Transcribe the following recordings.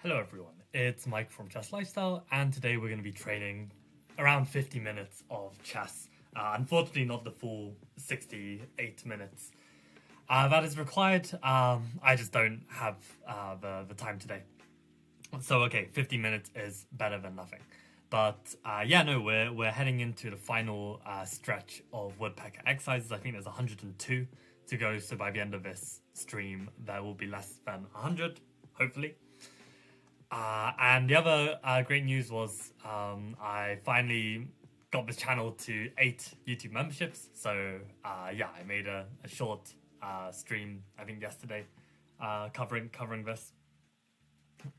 Hello everyone, it's Mike from Chess Lifestyle, and today we're going to be training around 50 minutes of chess. Unfortunately, not the full 68 minutes that is required. I just don't have the time today. So okay, 50 minutes is better than nothing. But we're heading into the final stretch of Woodpecker Exercises. I think there's 102 to go, so by the end of this stream, there will be less than 100, hopefully. And the other great news was I finally got this channel to 8 YouTube memberships. So I made a short stream, I think yesterday, covering this.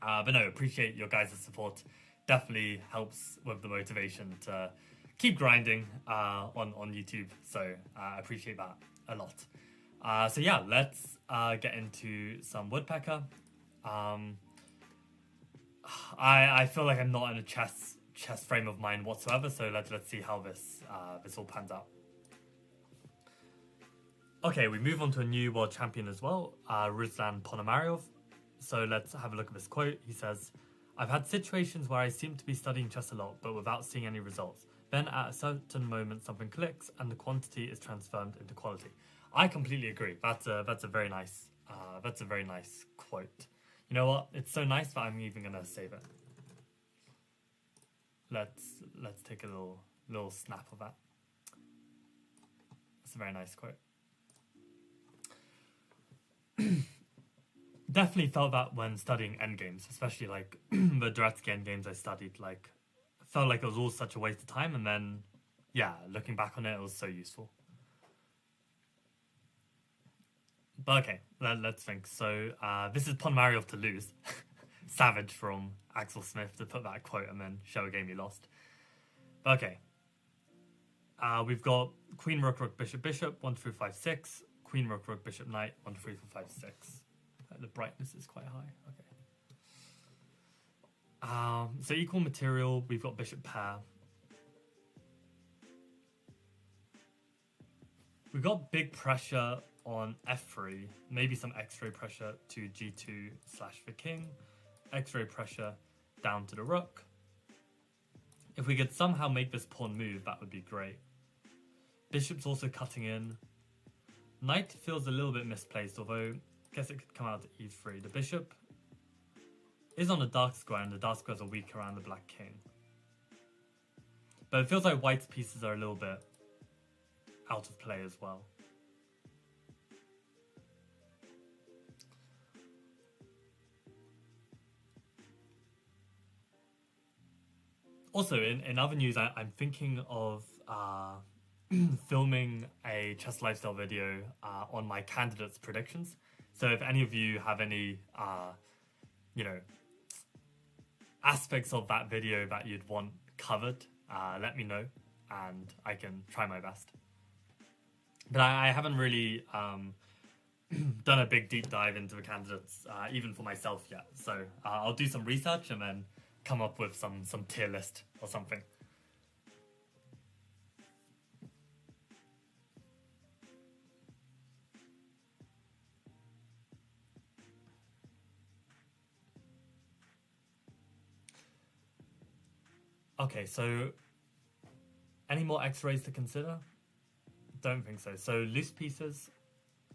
But no, appreciate your guys' support. Definitely helps with the motivation to keep grinding on YouTube. So I appreciate that a lot. Let's get into some Woodpecker. I feel like I'm not in a chess frame of mind whatsoever, so let's see how this all pans out. Okay, we move on to a new world champion as well, Ruslan Ponomaryov. So let's have a look at this quote. He says, "I've had situations where I seem to be studying chess a lot, but without seeing any results. Then at a certain moment something clicks and the quantity is transformed into quality." I completely agree. That's a very nice quote. You know what? It's so nice that I'm even gonna save it. Let's take a little snap of that. It's a very nice quote. Definitely felt that when studying endgames, especially like the Duratsky endgames I studied. Like, felt like it was all such a waste of time, and then looking back on it, it was so useful. But okay, let's think. So this is Ponomaryov to lose. Savage from Axel Smith to put that quote and then show a game he lost. But okay. We've got Queen, Rook, Rook, Bishop, Bishop, 1, 2, 3, 5, 6. Queen, Rook, Rook, Bishop, Knight, 1, 2, 3, 4, 5, 6. The brightness is quite high. Okay. So equal material, we've got Bishop pair. We've got big pressure on f3, maybe some x-ray pressure to g2 / the king, x-ray pressure down to the rook. If we could somehow make this pawn move, that would be great. Bishop's also cutting in. Knight feels a little bit misplaced, although I guess it could come out to e3. The bishop is on the dark square, and the dark squares are weak around the black king. But it feels like white's pieces are a little bit out of play as well. Also, in other news, I'm thinking of filming a chess lifestyle video on my candidates' predictions. So if any of you have any, aspects of that video that you'd want covered, let me know, and I can try my best. But I haven't really done a big deep dive into the candidates, even for myself yet. So I'll do some research and then come up with some tier list or something. Okay, so any more x-rays to consider? Don't think so. So loose pieces,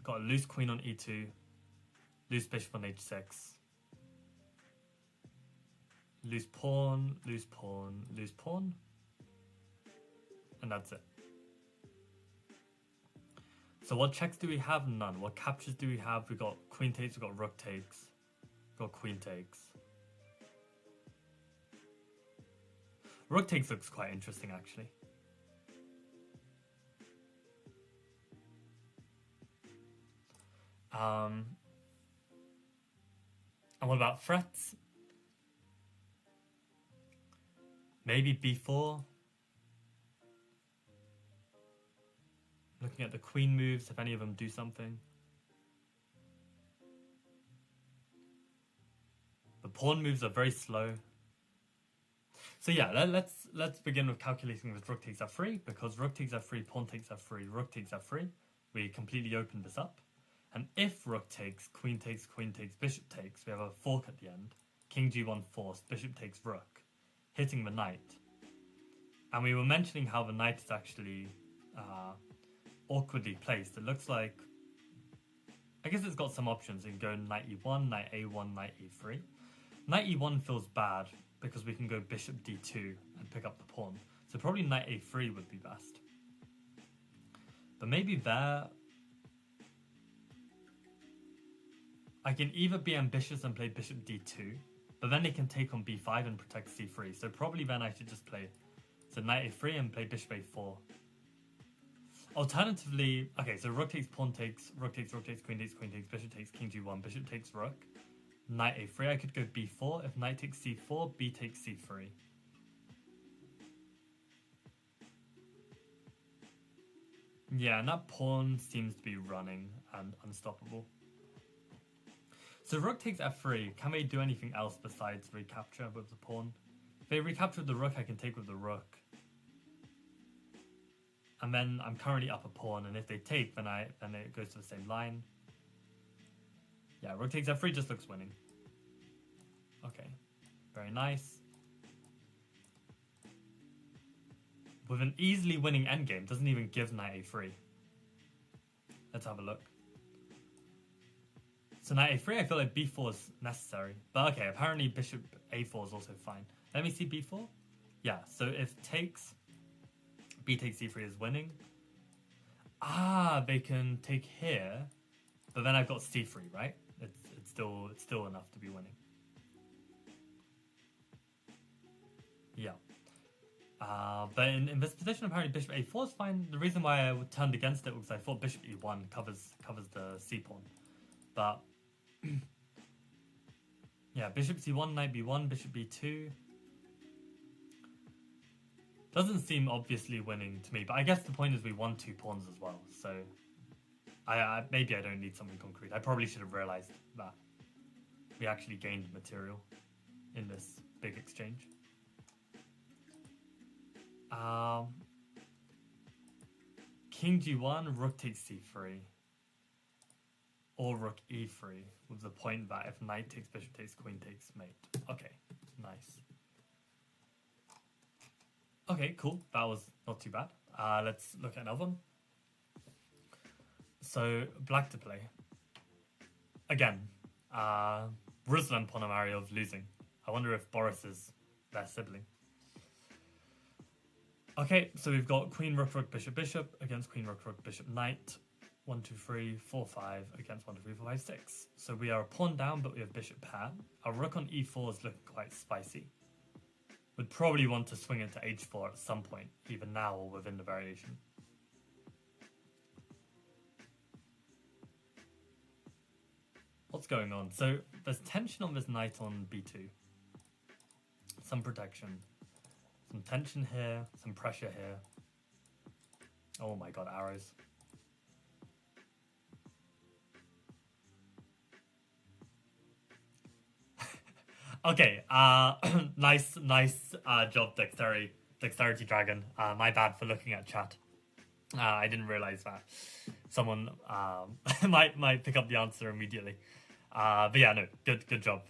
got a loose queen on e2, loose bishop on h6, loose pawn, loose pawn, loose pawn, and that's it. So what checks do we have? None. What captures do we have? We got queen takes, we got rook takes, we got queen takes. Rook takes looks quite interesting, actually. And what about threats? Maybe b4. Looking at the queen moves, if any of them do something. The pawn moves are very slow. So yeah, let's begin with calculating with rook takes f3, because rook takes f3, pawn takes f3, rook takes f3. We completely open this up. And if rook takes, queen takes, bishop takes, we have a fork at the end. king g1 forced, bishop takes rook, hitting the knight. And we were mentioning how the knight is actually awkwardly placed. It looks like, I guess it's got some options. You can go knight e1, knight a1, knight e3. Knight e1 feels bad because we can go bishop d2 and pick up the pawn. So probably knight a3 would be best. But maybe there, I can either be ambitious and play bishop d2, but then they can take on b5 and protect c3. So probably then I should just play knight a3 and play bishop a4. Alternatively, okay, so rook takes, pawn takes, rook takes, queen takes, bishop takes, king g1, bishop takes rook, knight a3. I could go b4. If knight takes c4, b takes c3. Yeah, and that pawn seems to be running and unstoppable. So rook takes f3. Can they do anything else besides recapture with the pawn? If they recapture the rook, I can take with the rook. And then I'm currently up a pawn, and if they take, then it goes to the same line. Yeah, rook takes f3 just looks winning. Okay, very nice. With an easily winning endgame, doesn't even give knight a3. Let's have a look. So knight a3, I feel like b4 is necessary. But okay, apparently bishop a4 is also fine. Let me see b4. Yeah, so if takes, b takes c3 is winning. Ah, they can take here, but then I've got c3, right? It's still enough to be winning. Yeah. But in this position, apparently bishop a4 is fine. The reason why I turned against it was I thought bishop e1 covers the c pawn. But yeah, bishop c1, knight b1, bishop b2. Doesn't seem obviously winning to me, but I guess the point is we won 2 pawns as well. So maybe I don't need something concrete. I probably should have realized that we actually gained material in this big exchange. King g1, rook takes c3, or rook e3, with the point that if knight takes, bishop takes, queen takes, mate. Okay, nice. Okay, cool. That was not too bad. Let's look at another one. So, black to play. Again, Ruslan Ponomariov losing. I wonder if Boris is their sibling. Okay, so we've got queen, rook, rook, bishop, bishop against queen, rook, rook, bishop, knight. 1, 2, 3, 4, 5 against 1, 2, 3, 4, 5, 6. So we are a pawn down, but we have bishop pair. Our rook on e4 is looking quite spicy. Would probably want to swing it to h4 at some point, either now or within the variation. What's going on? So there's tension on this knight on b2. Some protection. Some tension here, some pressure here. Oh my god, arrows. Okay, nice job, Dexterity Dragon. My bad for looking at chat. I didn't realize that someone might pick up the answer immediately. But yeah, no, good job.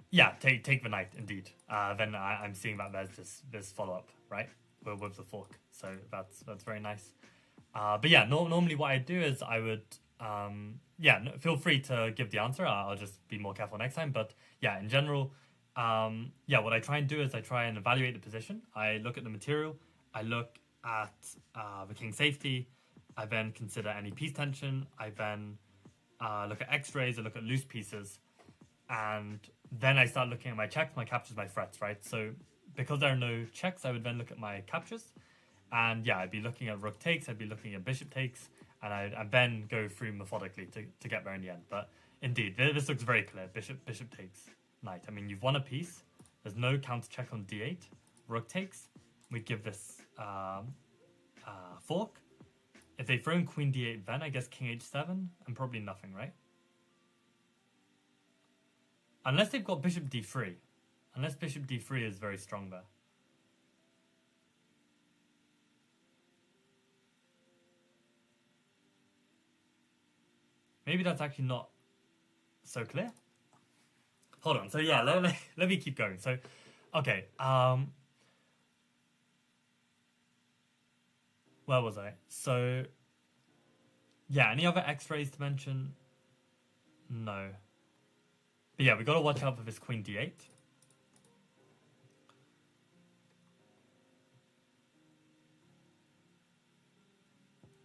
Yeah, take the knight, indeed. Then I'm seeing that there's this follow-up, right? With the fork. So that's very nice. But yeah, normally what I do is I would... feel free to give the answer. I'll just be more careful next time. But yeah, in general, what I try and do is I try and evaluate the position. I look at the material. I look at the king's safety. I then consider any piece tension. I then look at x-rays. I look at loose pieces. And then I start looking at my checks, my captures, my threats, right? So because there are no checks, I would then look at my captures. And yeah, I'd be looking at rook takes. I'd be looking at bishop takes. And I then go through methodically to get there in the end. But indeed, this looks very clear. Bishop takes, knight. I mean, you've won a piece. There's no counter check on d8. Rook takes. We give this fork. If they throw in queen d8, then I guess king h7 and probably nothing, right? Unless they've got bishop d3. Unless bishop d3 is very strong there. Maybe that's actually not so clear. hold on. So yeah, let me keep going. So, okay. Where was I? So, yeah. Any other X-rays to mention? No. But yeah, we got to watch out for this Queen D8.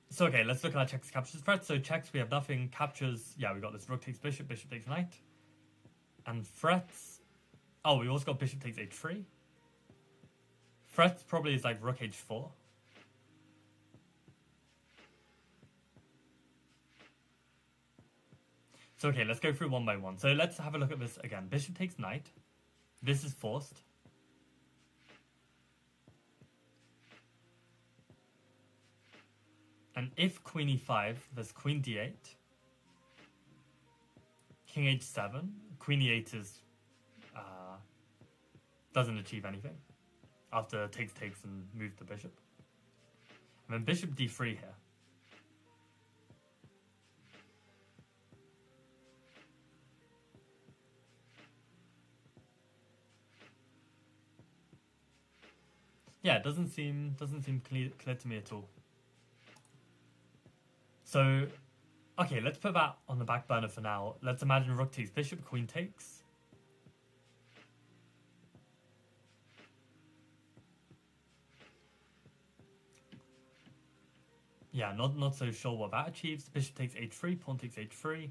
So okay, let's look at our checks, captures, threats. So checks, we have nothing. Captures, yeah, we got this rook takes bishop, bishop takes knight. And threats, oh, we also got bishop takes h3. Threats probably is like rook h4. So okay, let's go through one by one. So let's have a look at this again. Bishop takes knight. This is forced. And if queen e5, there's queen d8. King h7. Queen e8 is doesn't achieve anything after takes and moves the bishop. And then bishop d3 here. Yeah, it doesn't seem clear to me at all. So, okay, let's put that on the back burner for now. Let's imagine rook takes bishop, queen takes. Yeah, not so sure what that achieves. Bishop takes h3, pawn takes h3.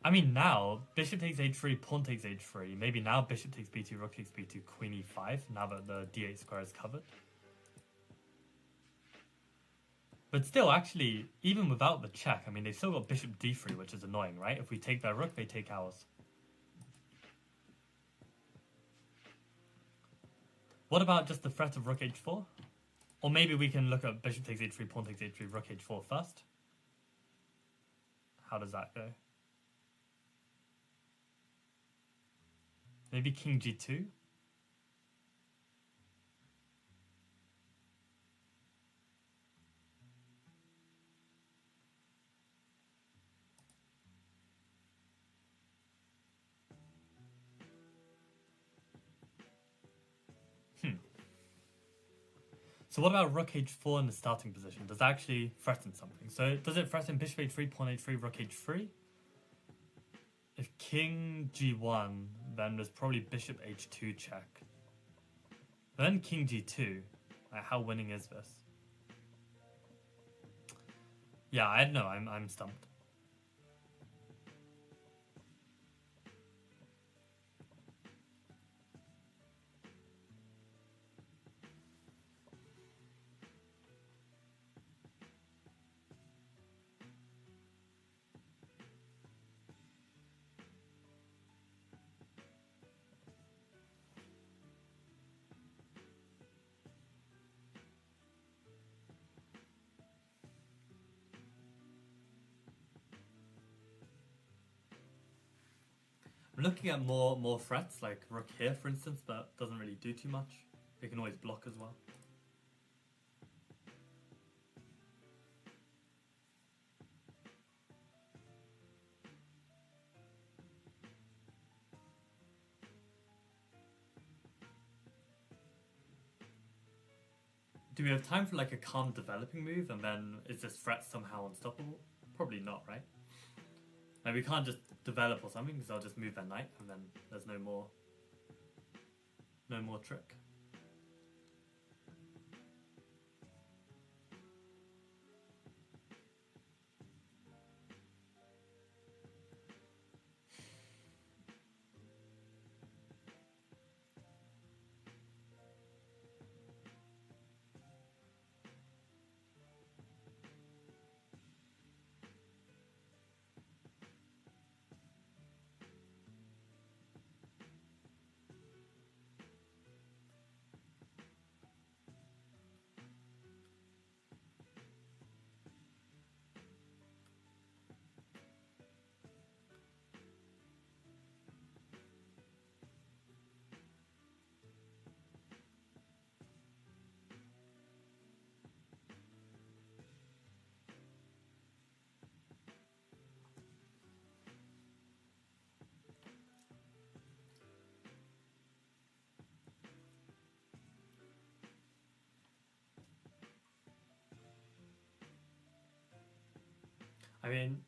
I mean, now, bishop takes h3, pawn takes h3. Maybe now bishop takes b2, rook takes b2, queen e5, now that the d8 square is covered. But still, actually, even without the check, I mean, they've still got bishop d3, which is annoying, right? If we take their rook, they take ours. What about just the threat of rook h4? Or maybe we can look at bishop takes h3, pawn takes h3, rook h4 first. How does that go? Maybe king g2? So what about rook h4 in the starting position? Does that actually threaten something? So does it threaten bishop h3, pawn h3, rook h3? If king g1, then there's probably bishop h2 check. Then king g2. Like, how winning is this? Yeah, I don't know. I'm stumped. I'm looking at more threats, like rook here, for instance, but doesn't really do too much. They can always block as well. Do we have time for like a calm developing move, and then is this threat somehow unstoppable? Probably not, right? Like we can't just develop or something, because I'll just move that knight, and then there's no more trick. mean,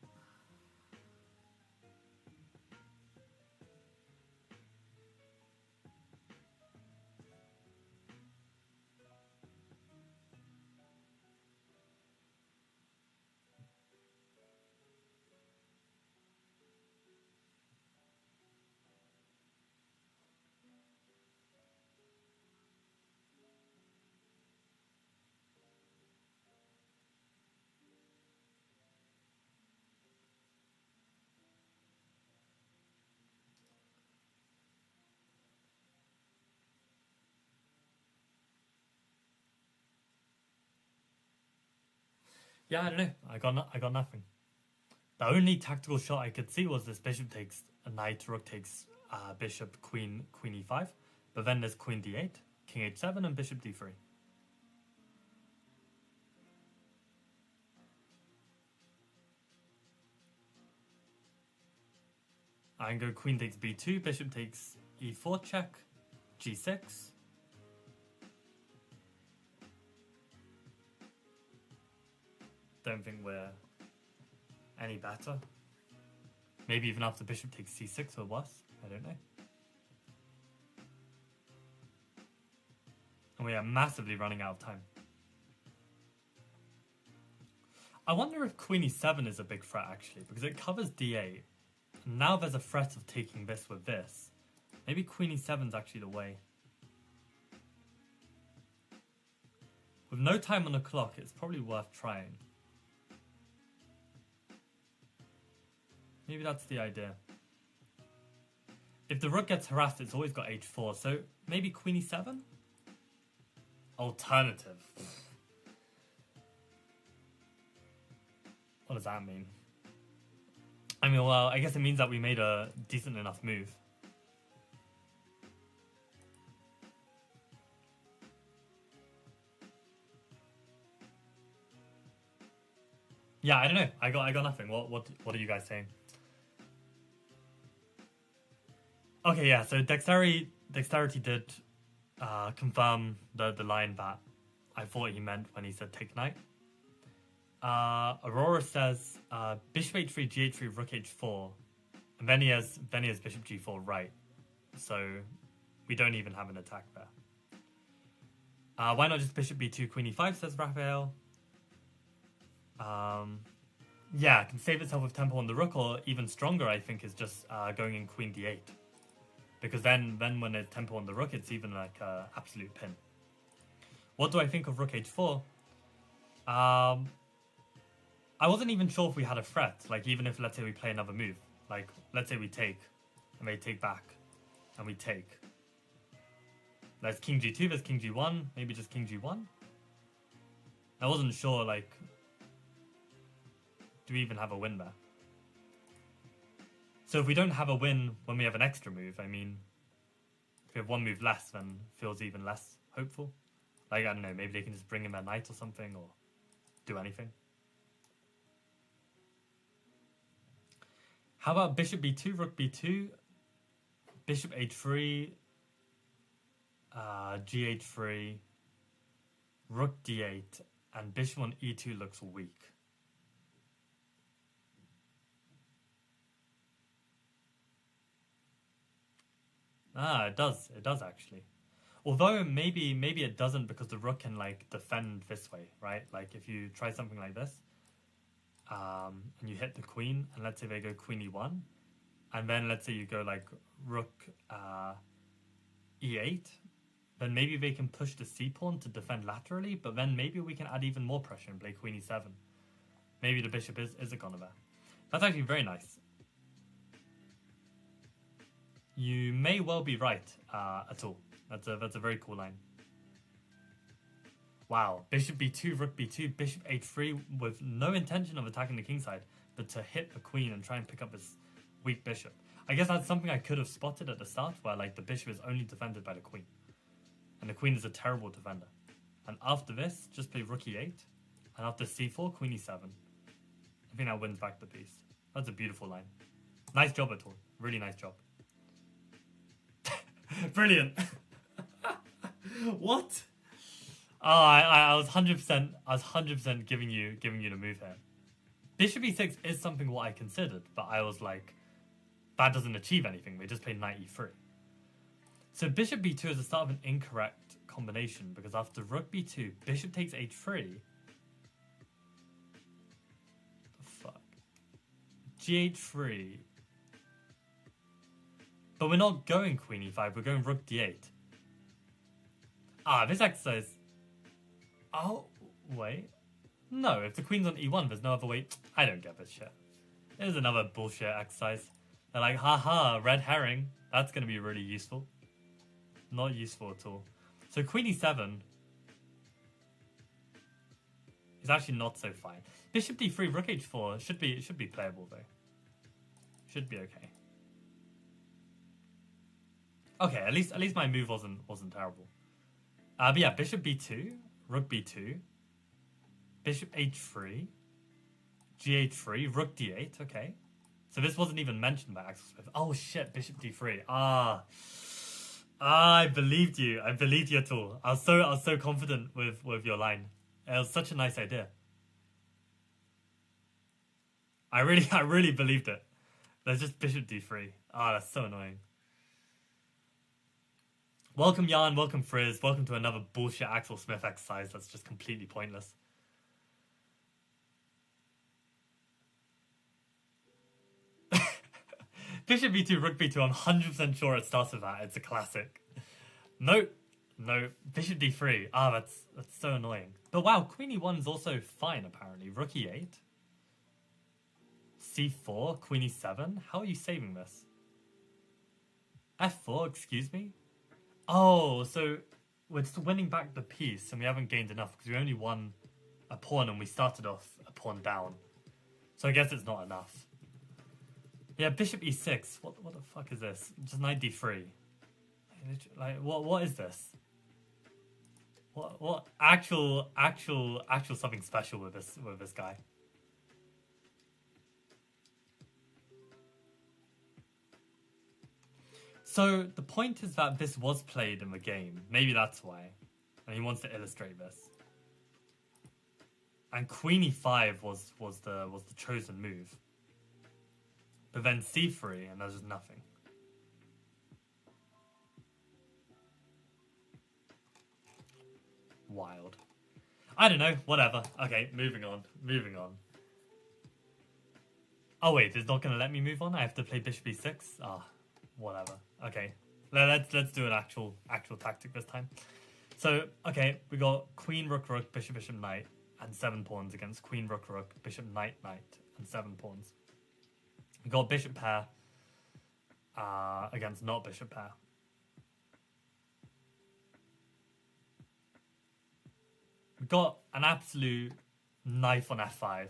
yeah, I don't know. I got nothing. The only tactical shot I could see was this bishop takes a knight, rook takes bishop, queen e5. But then there's queen d8, king h7, and bishop d3. I can go queen takes b2, bishop takes e4 check, g6. Don't think we're any better. Maybe even after bishop takes c6 or worse. I don't know. And we are massively running out of time. I wonder if queen e7 is a big threat actually, because it covers d8. And now there's a threat of taking this with this. Maybe queen e7 is actually the way. With no time on the clock, it's probably worth trying. Maybe that's the idea. If the rook gets harassed, it's always got h4, so maybe queen e7? Alternative. What does that mean? I mean, well, I guess it means that we made a decent enough move. Yeah, I don't know. I got nothing. What are you guys saying? Okay, yeah. So dexterity did confirm the line that I thought he meant when he said take knight. Aurora says bishop h3, g8, rook h4, and then he has bishop g4 right. So we don't even have an attack there. Why not just bishop b2, queen e5? Says Raphael. Yeah, it can save itself with tempo on the rook, or even stronger, I think, is just going in queen d8. Because then when there's tempo on the rook, it's even like absolute pin. What do I think of rook h4? I wasn't even sure if we had a threat. Like, even if, let's say, we play another move. Like, let's say we take, and they take back, and we take. There's king g2, there's king g1, maybe just king g1. I wasn't sure, like, do we even have a win there? So if we don't have a win when we have an extra move, I mean, if we have one move less, then it feels even less hopeful. Like, I don't know, maybe they can just bring in their knight or something, or do anything. How about bishop b2, rook b2, bishop h3, g8-3, rook d8, and bishop on e2 looks weak. It does actually. Although maybe it doesn't, because the rook can like defend this way, right? Like if you try something like this, and you hit the queen, and let's say they go queen e1, and then let's say you go like rook e8, then maybe they can push the c pawn to defend laterally, but then maybe we can add even more pressure and play queen e7. Maybe the bishop isn't gonna there. That's actually very nice. You may well be right at all. That's a very cool line. Wow, bishop b2, rook b2, bishop h3 with no intention of attacking the king side, but to hit the queen and try and pick up this weak bishop. I guess that's something I could have spotted at the start, where like the bishop is only defended by the queen. And the queen is a terrible defender. And after this, just play rook e8, and after c4, queen e7. I think that wins back the piece. That's a beautiful line. Nice job at all. Really nice job. Brilliant. What? Oh, I was 100%. I was 100% giving you the move here. bishop e6 is something what I considered, but I was like, that doesn't achieve anything. They just played knight e3. So bishop b2 is the start of an incorrect combination, because after rook b2, bishop takes h3. The fuck? gh3. But we're not going queen e5, we're going rook d8. Ah, this exercise... Oh, wait. No, if the queen's on e1, there's no other way... I don't get this shit. Here's another bullshit exercise. They're like, haha, red herring. That's going to be really useful. Not useful at all. So queen e7 is actually not so fine. Bishop d3, rook h4 should be playable though. Should be okay. Okay, at least my move wasn't terrible. But yeah, bishop b2, rook b2, bishop h3, gh3, rook d8. Okay, so this wasn't even mentioned by Axel Smith. Oh shit, bishop d3. I believed you. I believed you at all. I was so confident with your line. It was such a nice idea. I really believed it. There's just bishop d3. That's so annoying. Welcome Jan, welcome Frizz, welcome to another bullshit Axel Smith exercise that's just completely pointless. Bishop b2, rook b2, I'm 100% sure it starts with that. It's a classic. No, bishop d3. That's so annoying. But wow, queen e1 is also fine apparently. Rook e8. c4, queen e7. How are you saving this? f4, excuse me? Oh, so we're just winning back the piece and we haven't gained enough because we only won a pawn and we started off a pawn down. So I guess it's not enough. Yeah, bishop e6. What the fuck is this? Just knight d3. Like what is this? What actual something special with this guy? So the point is that this was played in the game. Maybe that's why. And he wants to illustrate this. And queen e5 was the chosen move. But then c3 and there's just nothing. Wild. I don't know, whatever. Okay, moving on. Oh wait, it's not gonna let me move on? I have to play bishop e6? Whatever. Okay, let's do an actual tactic this time. So okay, we got queen rook rook bishop bishop knight and 7 pawns against queen rook rook bishop knight knight and 7 pawns. We got bishop pair against not bishop pair. We got an absolute knife on f5,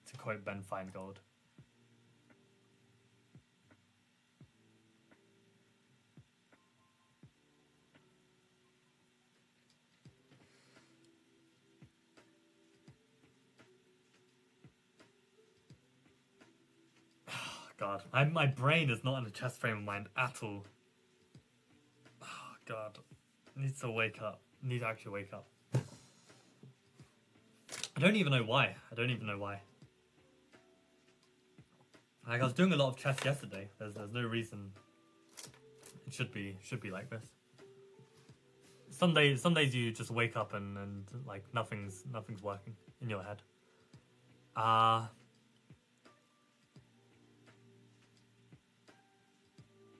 to quote Ben Feingold. God, my brain is not in a chess frame of mind at all. Oh, God. Needs to wake up. Need to actually wake up. I don't even know why. Like, I was doing a lot of chess yesterday. There's no reason it should be like this. Some days you just wake up and like nothing's working in your head.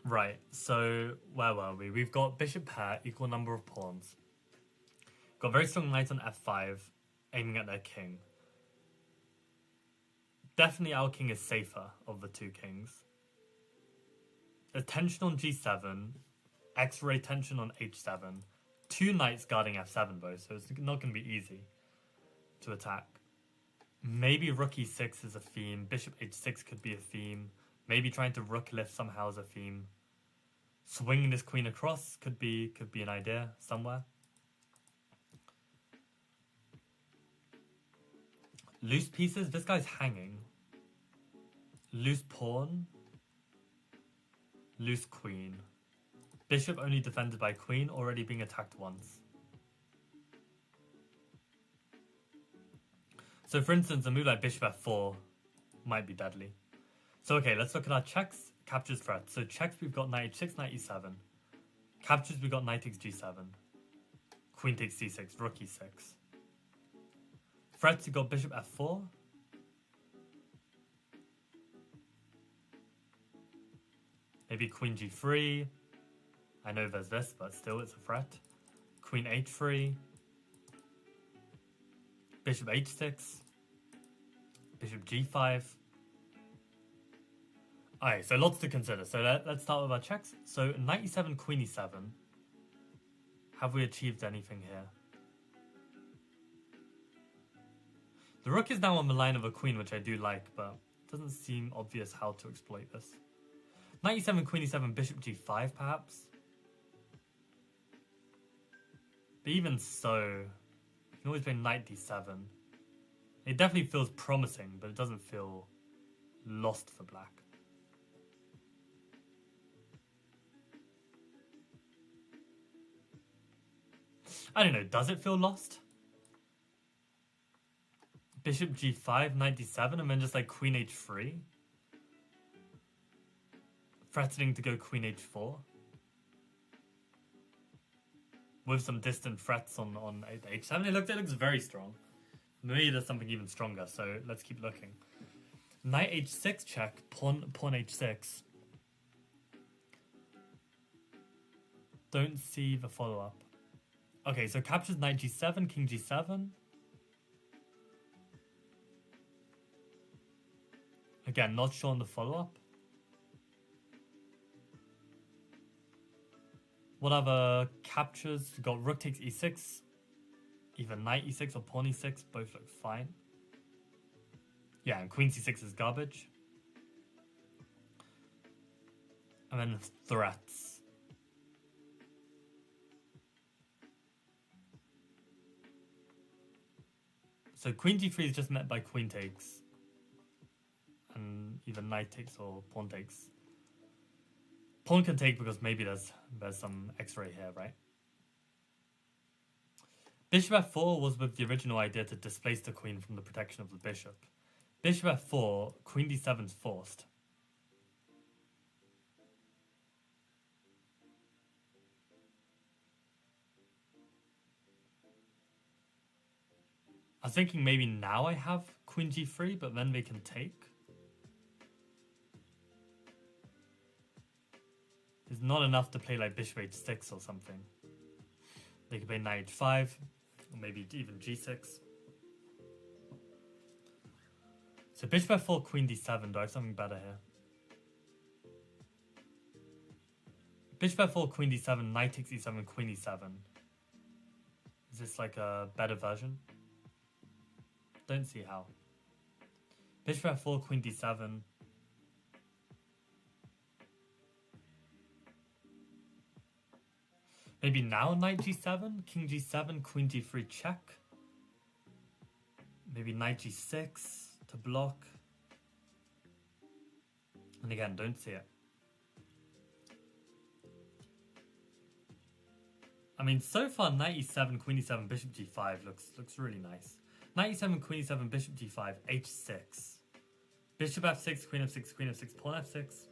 Right, so where were we? We've got bishop pair, equal number of pawns. Got very strong knight on f5, aiming at their king. Definitely our king is safer of the two kings. There's tension on g7, x-ray tension on h7. 2 knights guarding f7 though, so it's not going to be easy to attack. Maybe rook e6 is a theme, bishop h6 could be a theme. Maybe trying to rook lift somehow is a theme. Swinging this queen across could be an idea somewhere. Loose pieces, this guy's hanging. Loose pawn. Loose queen. Bishop only defended by queen, already being attacked once. So for instance, a move like bishop f4 might be deadly. So okay, let's look at our checks, captures, threats. So checks, we've got knight h6, knight e7. Captures, we've got knight takes g7. Queen takes c6, rook e6. Threats, we've got bishop f4. Maybe queen g3. I know there's this, but still it's a threat. Queen h3. Bishop h6. Bishop g5. Alright, so lots to consider. So let's start with our checks. So knight e7, queen e7. Have we achieved anything here? The rook is now on the line of a queen, which I do like, but it doesn't seem obvious how to exploit this. Knight e7, queen e7, bishop g5, perhaps? But even so, you can always play knight d7. It definitely feels promising, but it doesn't feel lost for black. I don't know, does it feel lost? Bishop g5, knight d7, and then just like queen h3? Threatening to go queen h4? With some distant threats on h7, it looks very strong. Maybe there's something even stronger, so let's keep looking. Knight h6 check, pawn h6. Don't see the follow-up. Okay, so captures knight g7, king g7. Again, not sure on the follow-up. What other captures? We've got rook takes e6. Either knight e6 or pawn e6. Both look fine. Yeah, and queen c6 is garbage. And then threats. So queen g3 is just met by queen takes. And either knight takes or pawn takes. Pawn can take because maybe there's some x-ray here, right? Bishop f4 was with the original idea to displace the queen from the protection of the bishop. Bishop f4, queen d7 is forced. I was thinking maybe now I have queen g3, but then they can take. It's not enough to play like bishop h6 or something. They could play knight h5, or maybe even g6. So bishop f4, queen d7. Do I have something better here? Bishop f4, queen d7, knight takes e7, queen e7. Is this like a better version? Don't see how. Bishop f4, queen d7. Maybe now knight g7, king g7, queen g3 check. Maybe knight g6 to block. And again, don't see it. I mean, so far knight e7, queen e7, bishop g5 looks really nice. Knight e7, queen e7, bishop g5, h6. Bishop f6, queen f6, queen f6, pawn f6.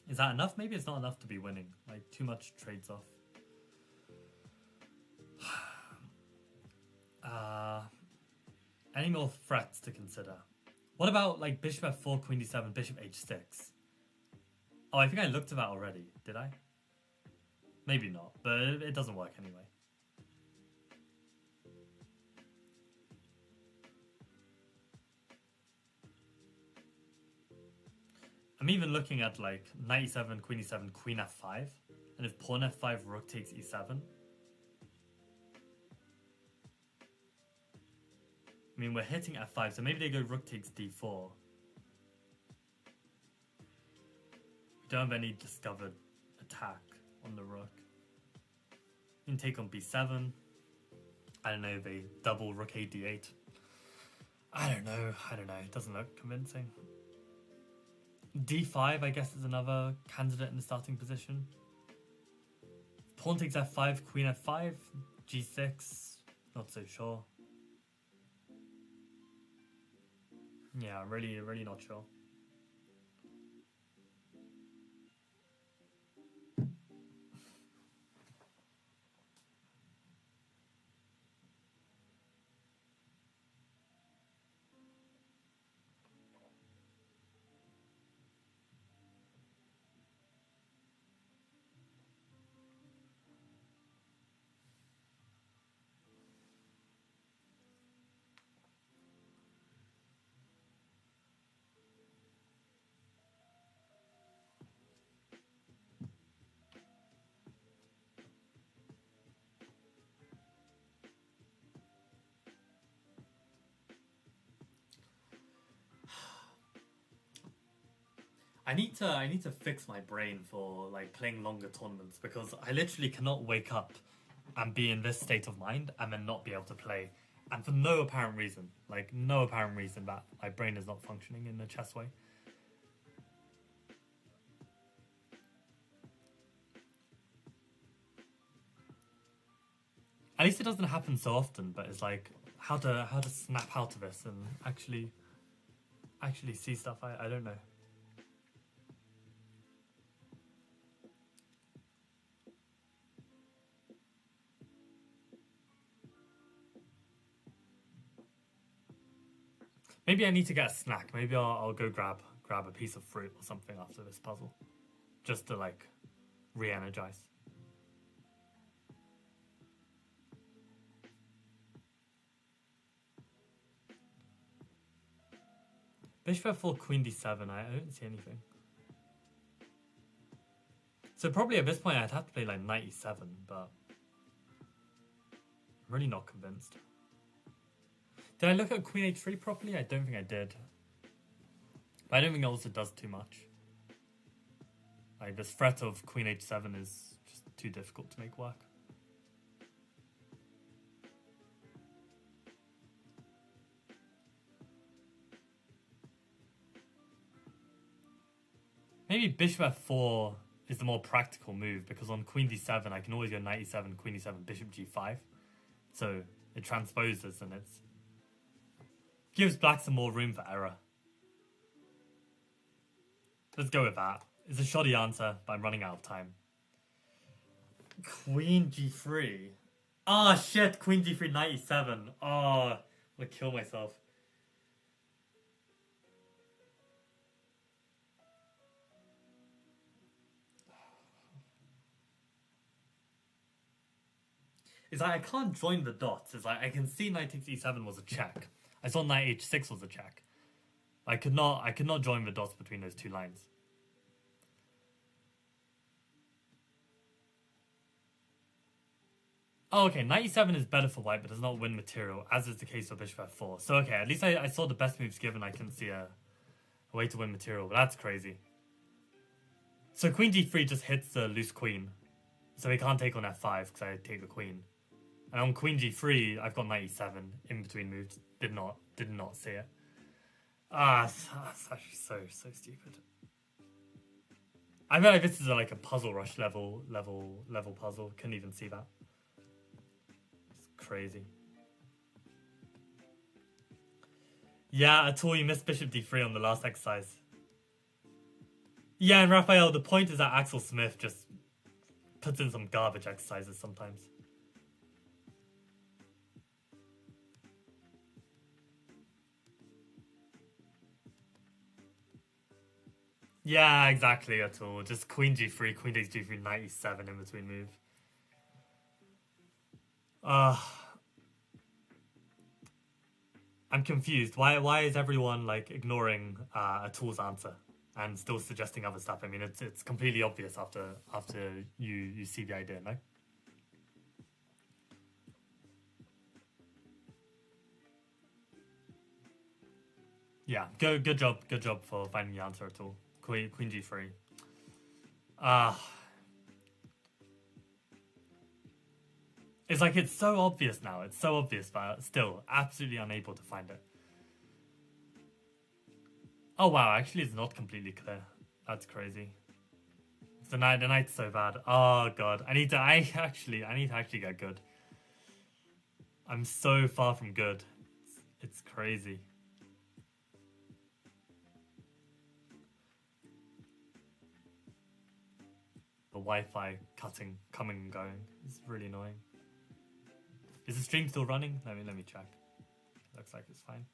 Is that enough? Maybe it's not enough to be winning. Like, too much trades off. Any more threats to consider? What about like bishop f4, queen d7, bishop h6? Oh, I think I looked at that already. Did I? Maybe not, but it doesn't work anyway. I'm even looking at like knight e7, queen e7, queen f5. And if pawn f5, rook takes e7. I mean, we're hitting f5, so maybe they go rook takes d4. We don't have any discovered attack on the rook. You can take on b7. I don't know, they double rook a d8. I don't know, it doesn't look convincing. d5, I guess, is another candidate in the starting position. Pawn takes f5, queen f5, g6, not so sure. Yeah, really, really not sure. I need to fix my brain for like playing longer tournaments because I literally cannot wake up and be in this state of mind and then not be able to play, and for no apparent reason, like no apparent reason that my brain is not functioning in the chess way. At least it doesn't happen so often, but it's like how to snap out of this and actually see stuff. I don't know. Maybe I need to get a snack. Maybe I'll go grab a piece of fruit or something after this puzzle, just to like re-energize. Bishop f4, queen d7. I don't see anything. So probably at this point I'd have to play like knight e7, but I'm really not convinced. Did I look at queen h3 properly? I don't think I did. But I don't think it also does too much. Like this threat of queen h7 is just too difficult to make work. Maybe bishop f4 is the more practical move because on queen d7 I can always go knight e7, queen e7, bishop g5. So it transposes and it gives black some more room for error. Let's go with that. It's a shoddy answer, but I'm running out of time. Queen g3. Ah, shit, queen g3, knight e7. Oh, I'm gonna kill myself. It's like I can't join the dots. It's like I can see knight takes e7 was a check. I saw knight h6 was a check. I could not join the dots between those two lines. Oh, okay, knight e7 is better for white, but does not win material, as is the case for bishop f4. So, okay, at least I saw the best moves given. I couldn't see a way to win material, but that's crazy. So queen d3 just hits the loose queen. So he can't take on f5 because I take the queen. And on queen g3, I've got knight e7 in between moves. Did not see it. That's actually so stupid. I feel like this is like a puzzle rush level puzzle. Couldn't even see that. It's crazy. Yeah, at all you missed bishop d3 on the last exercise. Yeah, and Raphael, the point is that Axel Smith just puts in some garbage exercises sometimes. Yeah, exactly, at all. Just queen g3, queen takes g3, knight e7 in between move. I'm confused. Why is everyone like ignoring Atul's answer and still suggesting other stuff? I mean, it's completely obvious after you see the idea, no? Yeah, good job for finding the answer at all. Queen g3. It's like it's so obvious now. It's so obvious, but still absolutely unable to find it. Oh wow, actually it's not completely clear. That's crazy. The knight's so bad. Oh god, I need to actually get good. I'm so far from good. It's crazy. Wi-Fi coming and going. It's really annoying. Is the stream still running? Let me check. Looks like it's fine.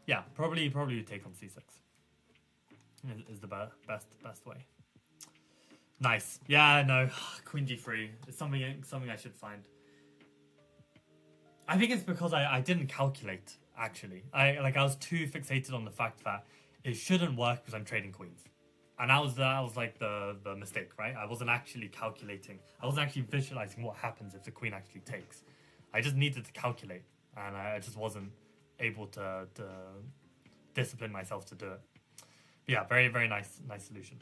Yeah, probably take on c6 is the best way. Nice. Yeah, no, queen g3 is something I should find. I think it's because I didn't calculate, actually. I was too fixated on the fact that it shouldn't work because I'm trading queens. And that was like the mistake, right? I wasn't actually calculating. I wasn't actually visualizing what happens if the queen actually takes. I just needed to calculate, and I just wasn't able to discipline myself to do it. But yeah, very, very nice solution.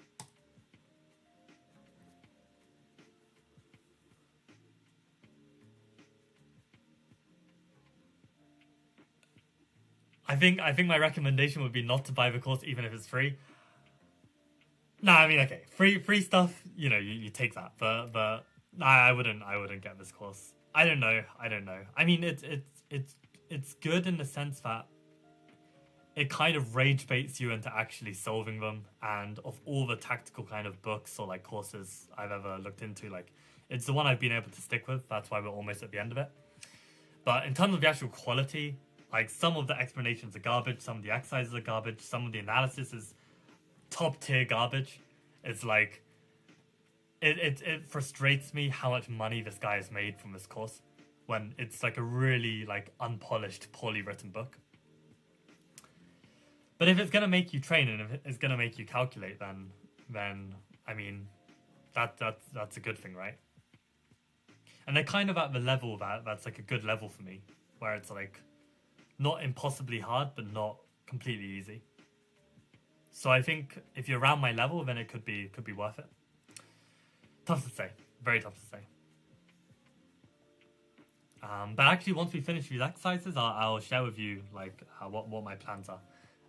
I think my recommendation would be not to buy the course even if it's free. No, I mean, okay, free stuff, you take that, but I wouldn't get this course. I don't know. I mean, it's good in the sense that it kind of rage baits you into actually solving them, and of all the tactical kind of books or like courses I've ever looked into, like it's the one I've been able to stick with. That's why we're almost at the end of it. But in terms of the actual quality, like some of the explanations are garbage, some of the exercises are garbage, some of the analysis is top tier garbage. It's like it frustrates me how much money this guy has made from this course when it's like a really like unpolished, poorly written book. But if it's gonna make you train and if it's gonna make you calculate, then I mean that's a good thing, right? And they're kind of at the level that's like a good level for me, where it's like not impossibly hard but not completely easy. So I think if you're around my level, then it could be worth it. Tough to say, very tough to say. But actually, once we finish these exercises, I'll share with you like what my plans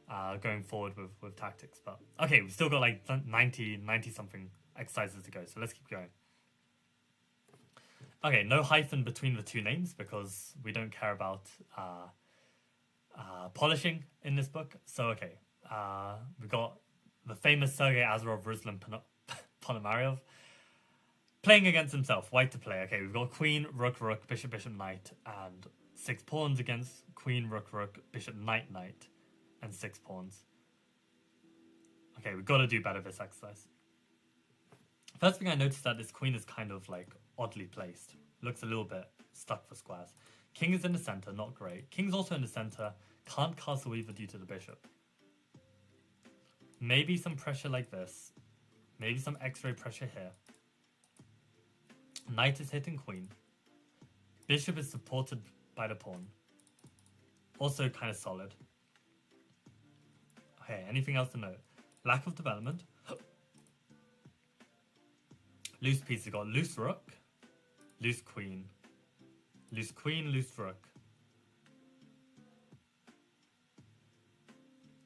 are going forward with tactics. But okay, we've still got like 90 something exercises to go, so let's keep going. Okay, no hyphen between the two names because we don't care about polishing in this book. So okay, we've got the famous Sergei Azarov Ruslan Ponomaryov playing against himself. White to play. Okay, we've got queen, rook, bishop, knight, and 6 pawns against queen, rook, bishop, knight, and 6 pawns. Okay, we've got to do better this exercise. First thing I noticed that this queen is kind of like oddly placed. Looks a little bit stuck for squares. King is in the center, not great. King's also in the center. Can't castle weaver due to the bishop. Maybe some pressure like this. Maybe some x-ray pressure here. Knight is hitting queen. Bishop is supported by the pawn. Also kind of solid. Okay, anything else to note? Lack of development. Loose pieces. Got loose rook. Loose queen. Loose queen, loose rook.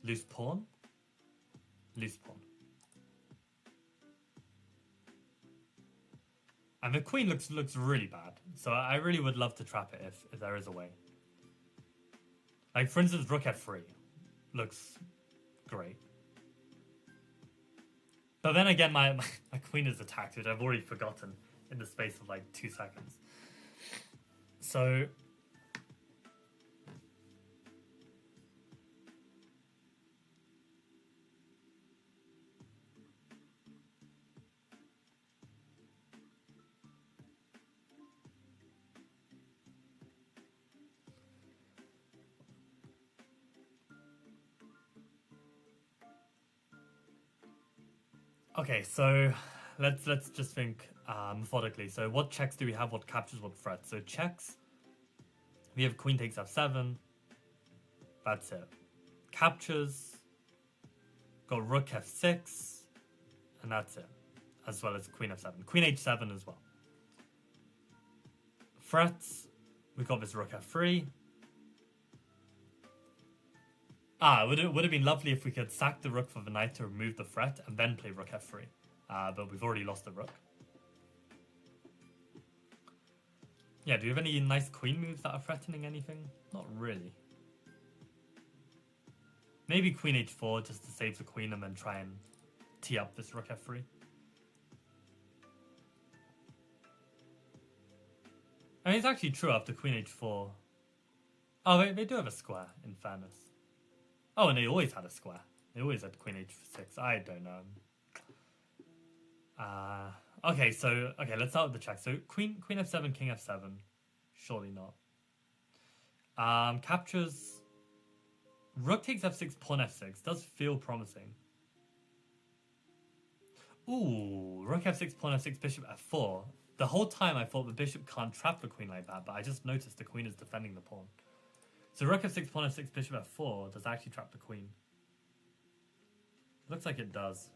Loose pawn. Loose pawn. And the queen looks really bad. So I really would love to trap it if there is a way. Like, for instance, rook f3 looks great. But then again, my queen is attacked, which I've already forgotten in the space of like 2 seconds. So okay, so let's just think methodically. So what checks do we have? What captures? What threats? So checks, we have queen takes f7. That's it. Captures, got rook f6, and that's it. As well as queen f7. Queen h7 as well. Threats, we got this rook f3. Would have been lovely if we could sack the rook for the knight to remove the threat and then play rook f3. But we've already lost the rook. Yeah, do you have any nice queen moves that are threatening anything? Not really. Maybe queen h4 just to save the queen and then try and tee up this rook f3. I mean, it's actually true after queen h4. Oh, they do have a square, in fairness. Oh, and they always had a square. They always had queen h6. I don't know. Okay, let's start with the check. So queen f7, king f7. Surely not. Captures. Rook takes f6, pawn f6. Does feel promising. Ooh, rook f6, pawn f6, bishop f4. The whole time I thought the bishop can't trap the queen like that, but I just noticed the queen is defending the pawn. So rook f6, pawn f6, bishop f4 does actually trap the queen. Looks like it does.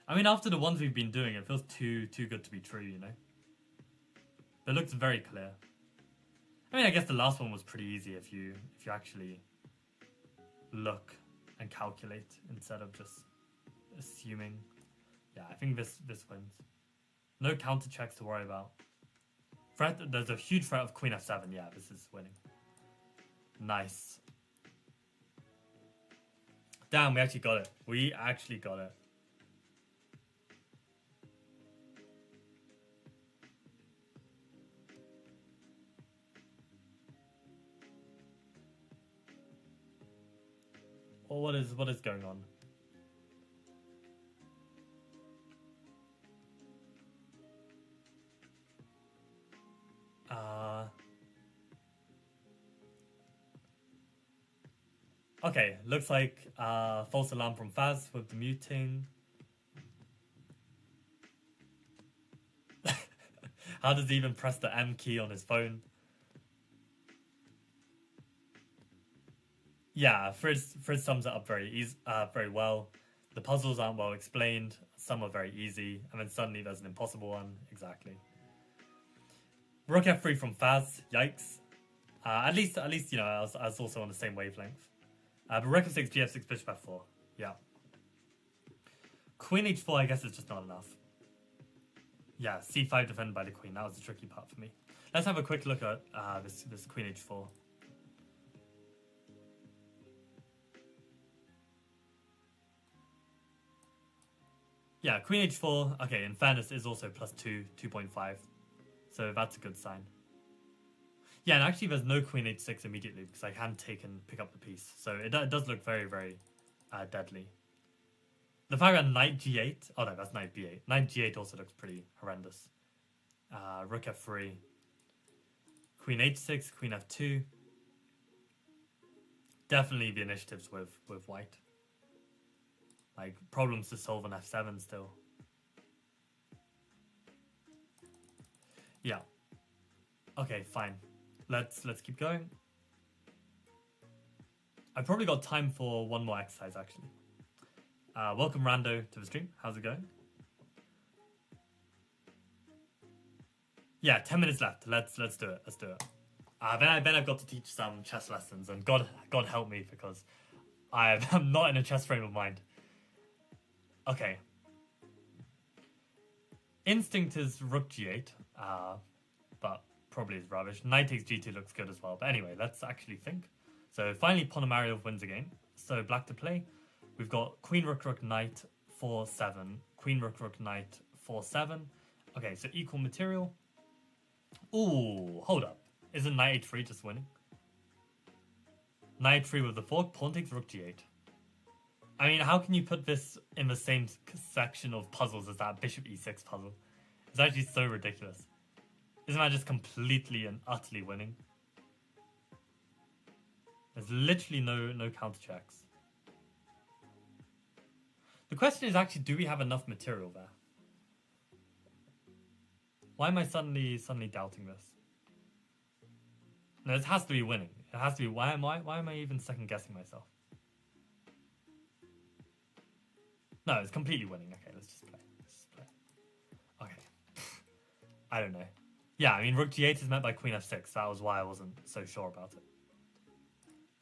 I mean, after the ones we've been doing, it feels too good to be true, you know? It looks very clear. I mean, I guess the last one was pretty easy if you actually look and calculate instead of just assuming. Yeah, I think this wins. No counter checks to worry about. There's a huge threat of queen f7. Yeah, this is winning. Nice. Damn, we actually got it. We actually got it. Well, what is going on? Okay, looks like false alarm from Faz with the muting. How does he even press the M key on his phone? Yeah, Frizz sums it up very well. The puzzles aren't well explained. Some are very easy, and then suddenly there's an impossible one. Exactly. Rook f3 from Faz. Yikes. At least you know I was also on the same wavelength. But rook f6, gf6, bishop f4. Yeah. Queen h4, I guess, is just not enough. Yeah, c5 defended by the queen. That was the tricky part for me. Let's have a quick look at this queen h4. Yeah, queen h4, okay, in fairness, is also plus 2, 2.5. So that's a good sign. Yeah, and actually there's no queen h6 immediately because I can take and pick up the piece. So it does look very, very deadly. The fact that knight g8, oh no, that's knight b8. Knight g8 also looks pretty horrendous. Rook f3. Queen h6, queen f2. Definitely the initiatives with white. Like, problems to solve on f7 still. Yeah. Okay, fine. Let's keep going. I've probably got time for one more exercise, actually. Welcome, Rando, to the stream. How's it going? Yeah, 10 minutes left. Let's do it. Let's do it. Then I've got to teach some chess lessons, and God help me because I'm not in a chess frame of mind. Okay. Instinct is rook g8, but probably is rubbish. Knight takes g2 looks good as well. But anyway, let's actually think. So finally, Ponomariov wins again. So black to play. We've got queen, rook, rook, knight, 4-7. Queen, rook, rook, knight, 4-7. Okay, so equal material. Ooh, hold up. Isn't knight h3 just winning? Knight 3 with the fork, pawn takes rook g8. I mean, how can you put this in the same section of puzzles as that bishop e6 puzzle? It's actually so ridiculous. Isn't that just completely and utterly winning? There's literally no counter checks. The question is actually, do we have enough material there? Why am I suddenly doubting this? No, it has to be winning. It has to be. Why am I even second guessing myself? No, it's completely winning. Okay, let's just play. Okay. I don't know. Yeah, I mean, rook g8 is met by queen f6. That was why I wasn't so sure about it.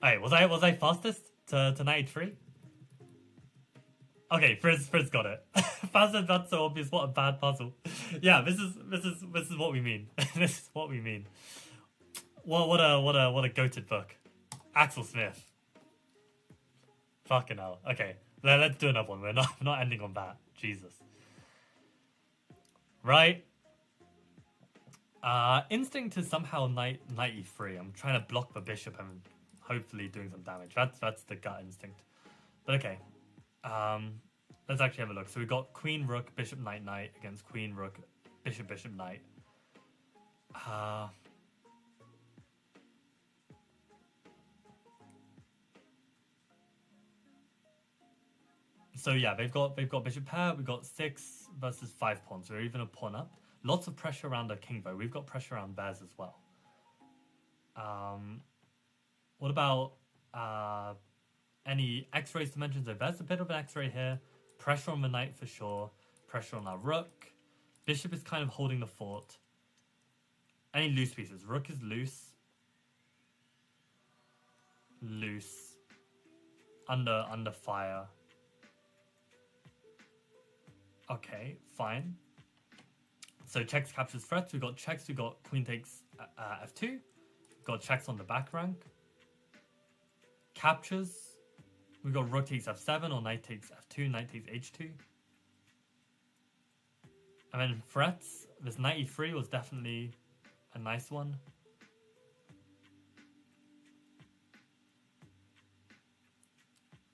Hey, was I fastest to knight e3? Okay, Frizz got it. Faster, that's so obvious. What a bad puzzle. Yeah, this is what we mean. This is what we mean. What a goated book. Axel Smith. Fucking hell. Okay, let's do another one. We're not ending on that. Jesus. Right. Instinct is somehow knight e3. I'm trying to block the bishop and hopefully doing some damage. That's the gut instinct. But okay. Let's actually have a look. So we got queen rook bishop knight knight against queen rook bishop bishop knight. So yeah, they've got bishop pair. We've got 6 versus 5 pawns. We're even a pawn up. Lots of pressure around our king though. We've got pressure around theirs as well. What about any X-rays dimensions? So there's a bit of an X-ray here. Pressure on the knight for sure. Pressure on our rook. Bishop is kind of holding the fort. Any loose pieces? Rook is loose. Loose. Under fire. Okay, fine. So checks captures threats. We got checks. We got queen takes f2. We've got checks on the back rank. Captures. We got rook takes f7 or knight takes f2. Knight takes h2. And then threats. This knight e3 was definitely a nice one.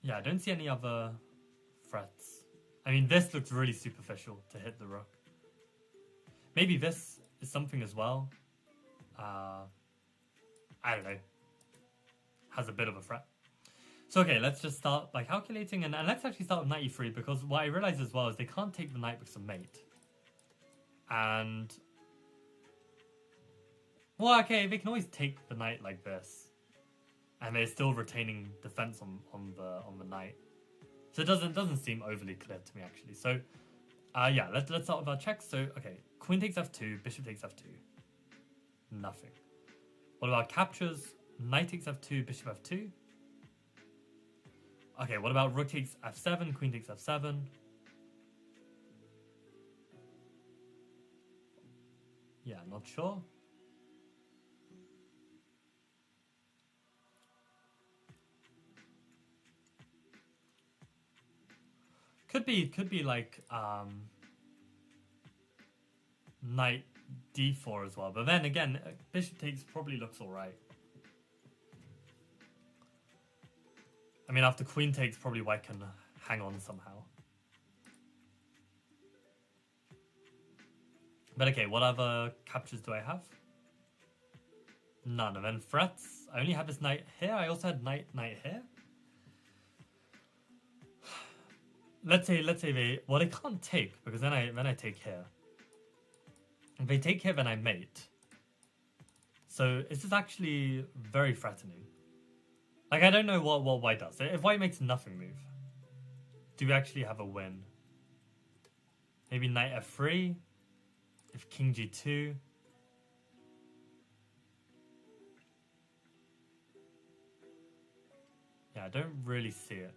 Yeah, I don't see any other threats. I mean, this looks really superficial to hit the rook. Maybe this is something as well. I don't know. Has a bit of a threat. So okay, let's just start by calculating, and let's actually start with knight e3, because what I realized as well is they can't take the knight because of mate. And well, okay, they can always take the knight like this, and they're still retaining defense on the knight. So it doesn't seem overly clear to me actually. So yeah, let's start with our checks. So okay, queen takes f2, bishop takes f2. Nothing. What about captures? Knight takes f2, bishop f2. Okay, what about rook takes f7, queen takes f7? Yeah, not sure. Could be like knight d4 as well, but then again, bishop takes probably looks alright. I mean, after queen takes, probably white can hang on somehow. But okay, what other captures do I have? None. And then threats. I only have this knight here. I also had knight here. Let's say they can't take, because then I take here. If they take here, then I mate. So this is actually very threatening. Like, I don't know what white does. If white makes nothing move, do we actually have a win? Maybe knight f3. If king g2. Yeah, I don't really see it.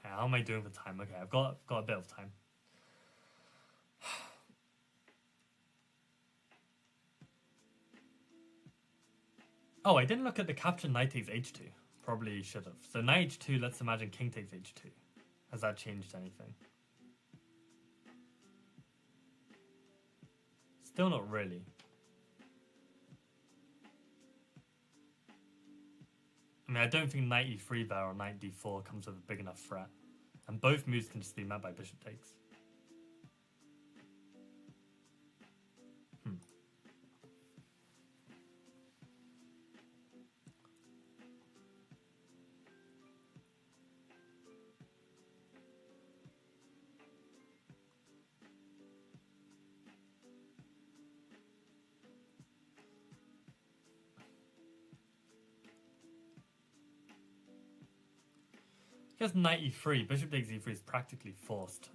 How am I doing for time? Okay, I've got a bit of time. Oh, I didn't look at the capture knight takes h2. Probably should have. So knight h2, let's imagine king takes h2. Has that changed anything? Still not really. I mean, I don't think knight e3 there or knight d4 comes with a big enough threat. And both moves can just be met by bishop takes. Because knight e3, bishop takes e3 is practically forced.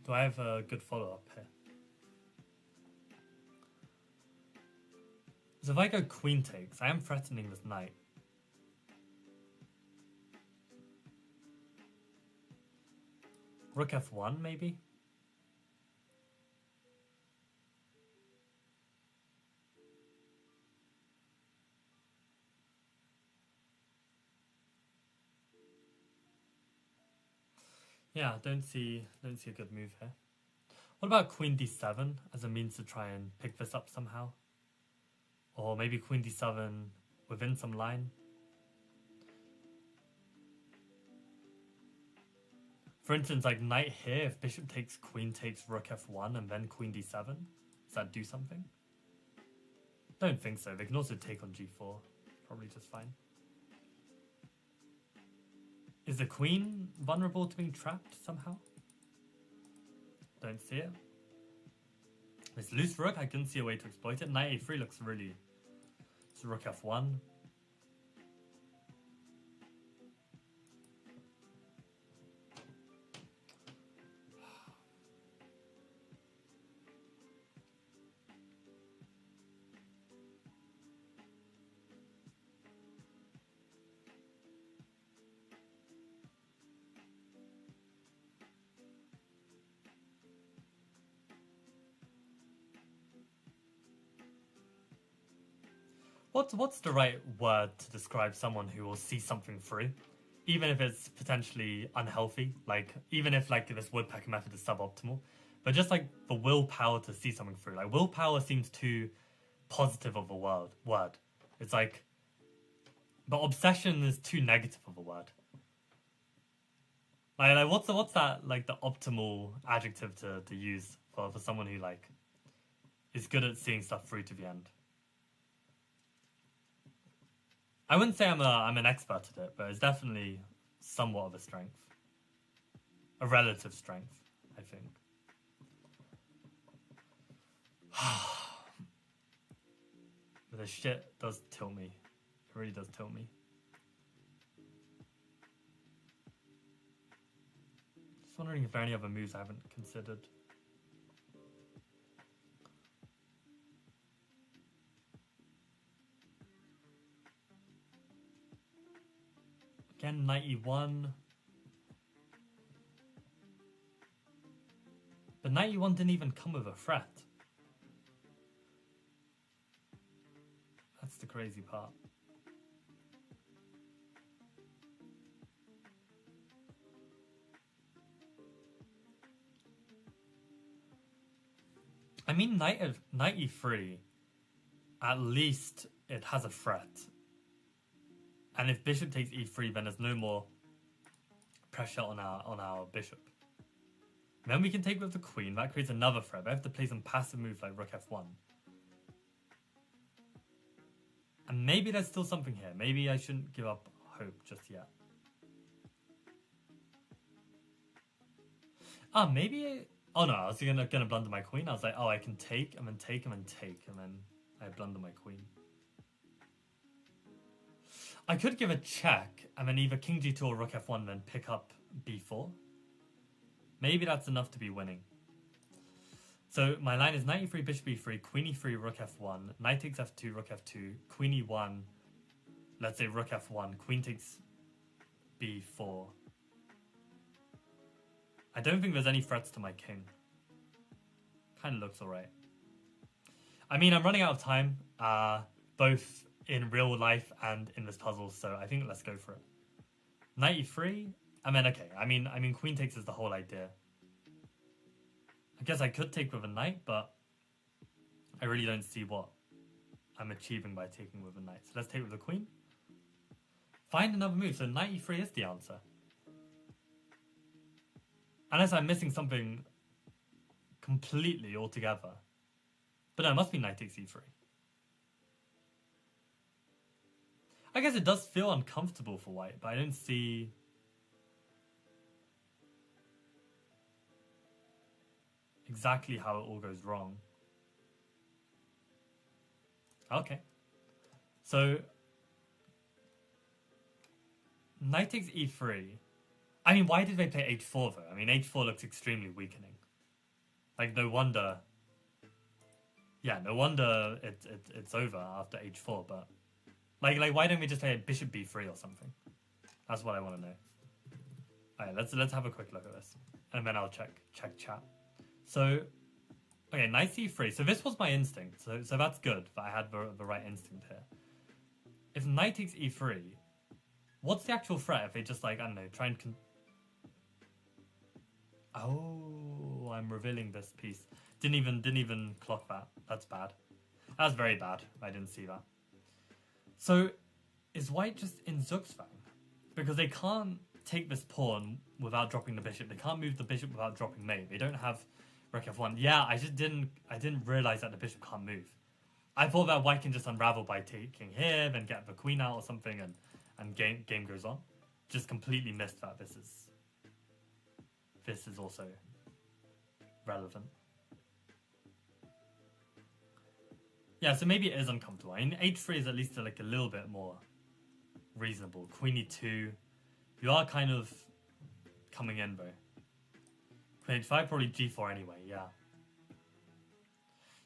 Do I have a good follow-up here? So if I go queen takes, I am threatening this knight. Rook f1 maybe? Yeah, don't see a good move here. What about queen d7 as a means to try and pick this up somehow? Or maybe queen d7 within some line? For instance, like knight here, if bishop takes, queen takes, rook f1, and then queen d7, does that do something? Don't think so. They can also take on g4. Probably just fine. Is the queen vulnerable to being trapped somehow? Don't see it. This loose rook, I couldn't see a way to exploit it. Knight a3 looks really... It's rook f1. What's the right word to describe someone who will see something through? Even if it's potentially unhealthy, like even if like this woodpecker method is suboptimal, but just like the willpower to see something through. Like willpower seems too positive of a word. It's like, but obsession is too negative of a word. Like what's that like the optimal adjective to use for someone who like is good at seeing stuff through to the end? I wouldn't say I'm an expert at it, but it's definitely somewhat of a strength. A relative strength, I think. But the shit does tilt me. It really does tilt me. Just wondering if there are any other moves I haven't considered. Again, knight e1. But knight e1 didn't even come with a threat. That's the crazy part. I mean, knight e3, at least it has a threat. And if bishop takes e3, then there's no more pressure on our bishop. Then we can take with the queen. That creates another threat. I have to play some passive move like rook f1. And maybe there's still something here. Maybe I shouldn't give up hope just yet. Maybe... Oh no, I was gonna blunder my queen. I was like, oh, I can take, and then take, and then take, and then I blunder my queen. I could give a check, and then either king g2 or rook f1, then pick up b4. Maybe that's enough to be winning. So my line is knight e3, bishop e3, queen e3, rook f1, knight takes f2, rook f2, queen e1, let's say rook f1, queen takes b4. I don't think there's any threats to my king. Kind of looks alright. I mean, I'm running out of time, both in real life and in this puzzle, so I think let's go for it. Knight e3? I mean, okay. I mean, queen takes is the whole idea. I guess I could take with a knight, but I really don't see what I'm achieving by taking with a knight. So let's take with the queen. Find another move. So knight e3 is the answer. Unless I'm missing something completely altogether. But no, it must be knight takes e3. I guess it does feel uncomfortable for white, but I don't see... exactly how it all goes wrong. Okay. So, knight takes e3. I mean, why did they play h4 though? I mean, h4 looks extremely weakening. Like, no wonder. Yeah, no wonder it's over after h4. But like, why don't we just play bishop b3 or something? That's what I want to know. Alright, let's have a quick look at this, and then I'll check chat. So, okay, knight c3. So this was my instinct. So that's good. That I had the right instinct here. If knight takes e3, what's the actual threat? If they just like, I don't know, try and oh, I'm revealing this piece. Didn't even clock that. That's bad. That's very bad. I didn't see that. So, is white just in Zugzwang? Because they can't take this pawn without dropping the bishop. They can't move the bishop without dropping mate. They don't have rook f1. Yeah, I didn't realize that the bishop can't move. I thought that white can just unravel by taking here, then get the queen out or something, and game goes on. Just completely missed that this is also relevant. Yeah, so maybe it is uncomfortable. I mean, h3 is at least like a little bit more reasonable. Queen e2. You are kind of coming in though. Queen h5, probably g4 anyway, yeah.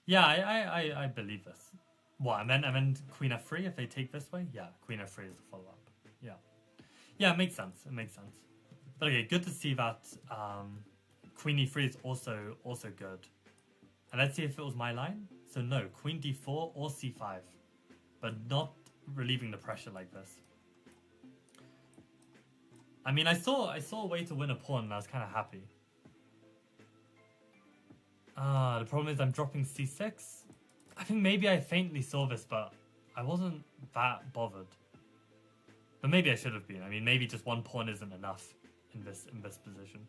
Yeah, I believe this. What, and then queen f3 if they take this way? Yeah, queen f3 is the follow-up. Yeah. Yeah, it makes sense. It makes sense. But okay, good to see that queen e3 is also good. And let's see if it was my line. So no, queen d4 or c5. But not relieving the pressure like this. I mean, I saw a way to win a pawn and I was kind of happy. The problem is I'm dropping c6. I think maybe I faintly saw this, but I wasn't that bothered. But maybe I should have been. I mean, maybe just one pawn isn't enough in this position.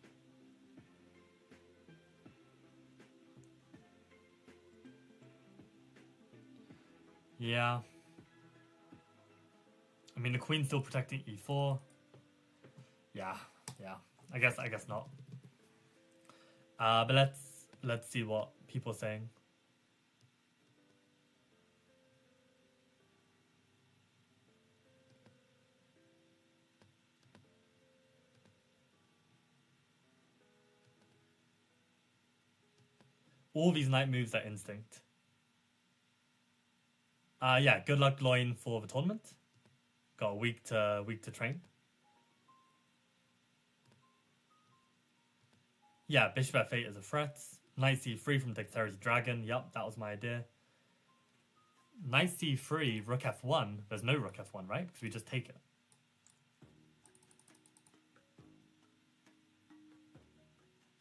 Yeah. I mean, the queen's still protecting e4. Yeah. I guess not. But let's see what people are saying. All these knight moves are instinct. Yeah, good luck, Loin, for the tournament. Got a week to train. Yeah, bishop f8 is a threat. Knight c3 from Dexterity Dragon. Yep, that was my idea. Knight c3, rook f1. There's no rook f1, right? Because we just take it.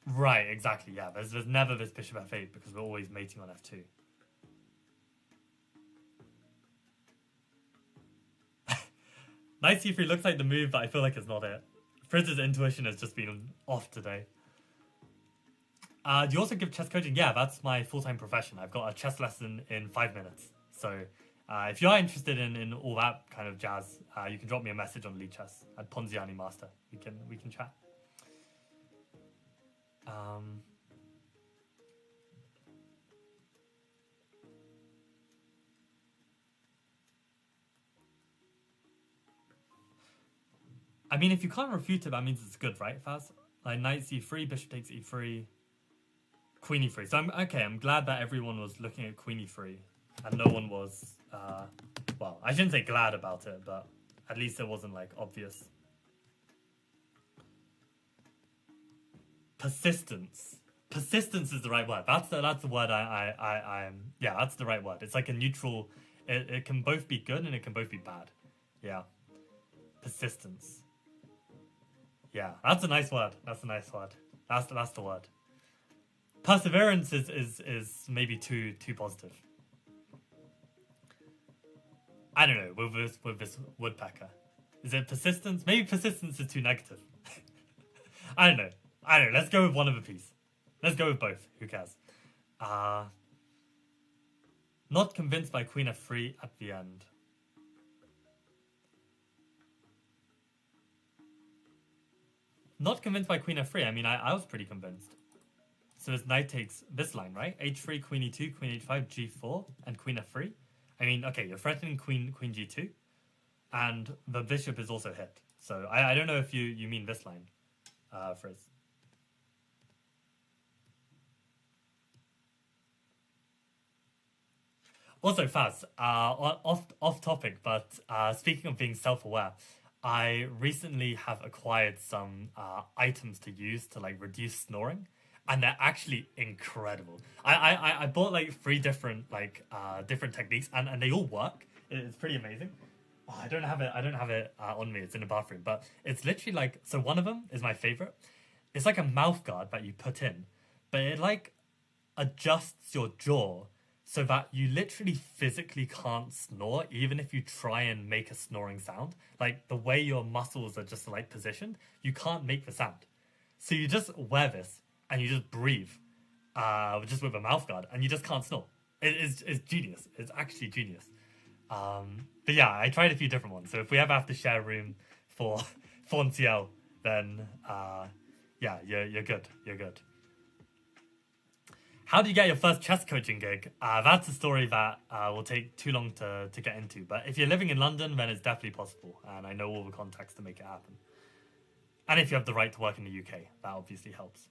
Right, exactly, yeah. There's never this bishop f8 because we're always mating on f2. Knight c3 looks like the move, but I feel like it's not it. Frizz's intuition has just been off today. Do you also give chess coaching? Yeah, that's my full-time profession. I've got a chess lesson in 5 minutes. So if you are interested in all that kind of jazz, you can drop me a message on Lead Chess at Ponziani Master. We can chat. I mean, if you can't refute it, that means it's good, right, Faz? Like knight c3, bishop takes e3, queen e3. So I'm glad that everyone was looking at queen e3, and no one was. Well, I shouldn't say glad about it, but at least it wasn't like obvious. Persistence. Persistence is the right word. That's the word I'm. Yeah, that's the right word. It's like a neutral. It can both be good and it can both be bad. Yeah. Persistence. Yeah, that's a nice word. That's a nice word. That's the word. Perseverance is maybe too positive. I don't know with this woodpecker. Is it persistence? Maybe persistence is too negative. I don't know. Let's go with one of a piece. Let's go with both. Who cares? Not convinced by queen f3 at the end. Not convinced by queen f3. I mean, I was pretty convinced. So this knight takes this line, right? h3, queen e2, queen h5, g4, and queen f3. I mean, okay, you're threatening queen g2, and the bishop is also hit. So I don't know if you mean this line. Frizz. Also, Faz, off topic, but speaking of being self-aware, I recently have acquired some items to use to like reduce snoring, and they're actually incredible. I bought like three different different techniques, and they all work. It's pretty amazing. Oh, I don't have it. I don't have it on me. It's in the bathroom, but it's literally like so. One of them is my favorite. It's like a mouth guard that you put in, but it like adjusts your jaw so that you literally physically can't snore even if you try and make a snoring sound. Like the way your muscles are just like positioned, you can't make the sound. So you just wear this and you just breathe, just with a mouth guard, and you just can't snore. It's genius. It's actually genius. But yeah, I tried a few different ones. So if we ever have to share a room for Fonciel, then yeah, you're good. You're good. How do you get your first chess coaching gig? That's a story that will take too long to get into. But if you're living in London, then it's definitely possible. And I know all the contacts to make it happen. And if you have the right to work in the UK, that obviously helps.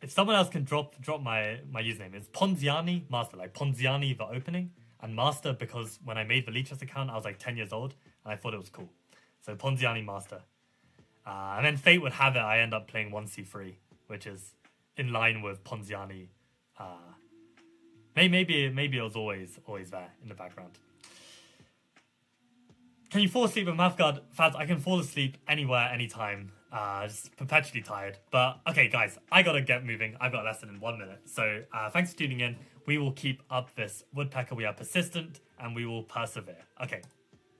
If someone else can drop my username, it's Ponziani Master, like Ponziani the opening, and Master because when I made the Leechess account, I was like 10 years old, and I thought it was cool. So Ponziani Master. And then fate would have it, I end up playing 1c3, which is in line with Ponziani. Maybe it was always there in the background. Can you fall asleep with mouth guard? Faz, I can fall asleep anywhere, anytime. Just perpetually tired. But okay, guys, I gotta get moving. I've got a lesson in 1 minute. So thanks for tuning in. We will keep up this woodpecker. We are persistent and we will persevere. Okay,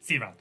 see you around.